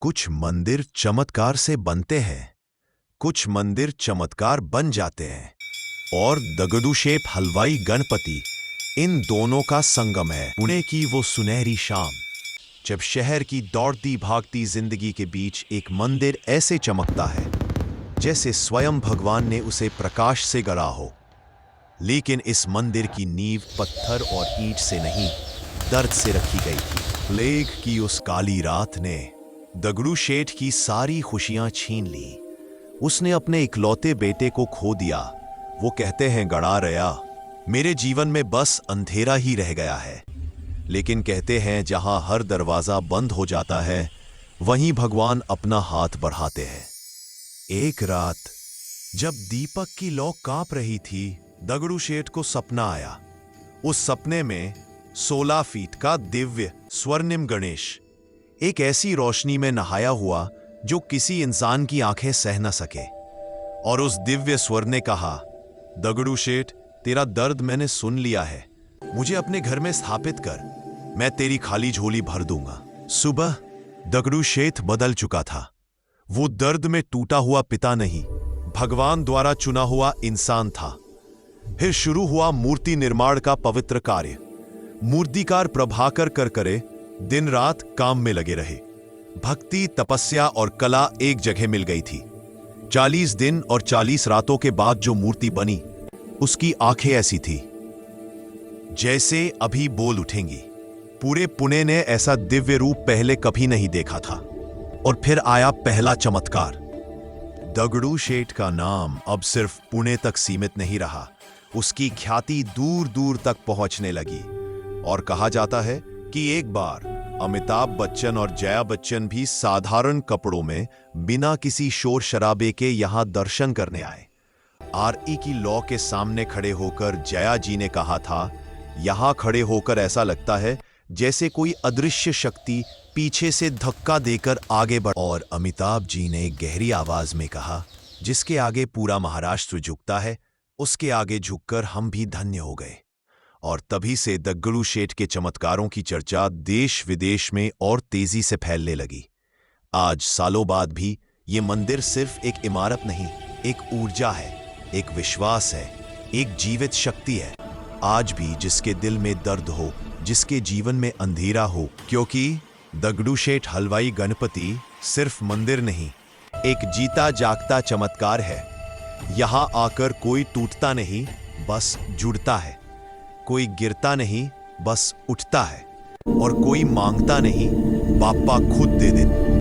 कुछ मंदिर चमत्कार से बनते हैं, कुछ मंदिर चमत्कार बन जाते हैं, और दगडूशेठ हलवाई गणपति इन दोनों का संगम है। पुणे की वो सुनहरी शाम, जब शहर की दौड़ती भागती जिंदगी के बीच एक मंदिर ऐसे चमकता है जैसे स्वयं भगवान ने उसे प्रकाश से गढ़ा हो। लेकिन इस मंदिर की नींव पत्थर और ईंट से नहीं, दर्द से रखी गई थी। प्लेग की उस काली रात ने दगडूशेठ की सारी खुशियां छीन ली। उसने अपने इकलौते बेटे को खो दिया। वो कहते हैं, गड़ा रया, मेरे जीवन में बस अंधेरा ही रह गया है। लेकिन कहते हैं, जहां हर दरवाजा बंद हो जाता है, वहीं भगवान अपना हाथ बढ़ाते हैं। एक रात जब दीपक की लौ कांप रही थी, दगडूशेठ को सपना आया। उस सपने में 16 फीट का दिव्य स्वर्णिम गणेश एक ऐसी रोशनी में नहाया हुआ जो किसी इंसान की आंखें सह न सके। और उस दिव्य स्वर ने कहा, दगडूशेठ, तेरा दर्द मैंने सुन लिया है, मुझे अपने घर में स्थापित कर, मैं तेरी खाली झोली भर दूंगा। सुबह दगडूशेठ बदल चुका था। वो दर्द में टूटा हुआ पिता नहीं, भगवान द्वारा चुना हुआ इंसान था। फिर शुरू हुआ मूर्ति निर्माण का पवित्र कार्य। मूर्तिकार प्रभाकर करकरे दिन रात काम में लगे रहे। भक्ति, तपस्या और कला एक जगह मिल गई थी। 40 दिन और 40 रातों के बाद जो मूर्ति बनी, उसकी आंखें ऐसी थी जैसे अभी बोल उठेंगी। पूरे पुणे ने ऐसा दिव्य रूप पहले कभी नहीं देखा था। और फिर आया पहला चमत्कार। दगडूशेठ का नाम अब सिर्फ पुणे तक सीमित नहीं रहा, उसकी ख्याति दूर दूर तक पहुंचने लगी। और कहा जाता है कि एक बार अमिताभ बच्चन और जया बच्चन भी साधारण कपड़ों में बिना किसी शोर शराबे के यहां दर्शन करने आए। आरई की लौ के सामने खड़े होकर जया जी ने कहा था, यहां खड़े होकर ऐसा लगता है जैसे कोई अदृश्य शक्ति पीछे से धक्का देकर आगे बढ़। और अमिताभ जी ने गहरी आवाज में कहा, जिसके आगे पूरा महाराष्ट्र झुकता है, उसके आगे झुककर हम भी धन्य हो गए। और तभी से दगडूशेठ के चमत्कारों की चर्चा देश विदेश में और तेजी से फैलने लगी। आज सालों बाद भी ये मंदिर सिर्फ एक इमारत नहीं, एक ऊर्जा है, एक विश्वास है, एक जीवित शक्ति है। आज भी जिसके दिल में दर्द हो, जिसके जीवन में अंधेरा हो, क्योंकि दगडूशेठ हलवाई गणपति सिर्फ मंदिर नहीं, एक जीता जागता चमत्कार है। यहां आकर कोई टूटता नहीं, बस जुड़ता है। कोई गिरता नहीं, बस उठता है। और कोई मांगता नहीं, बाप्पा खुद दे देता।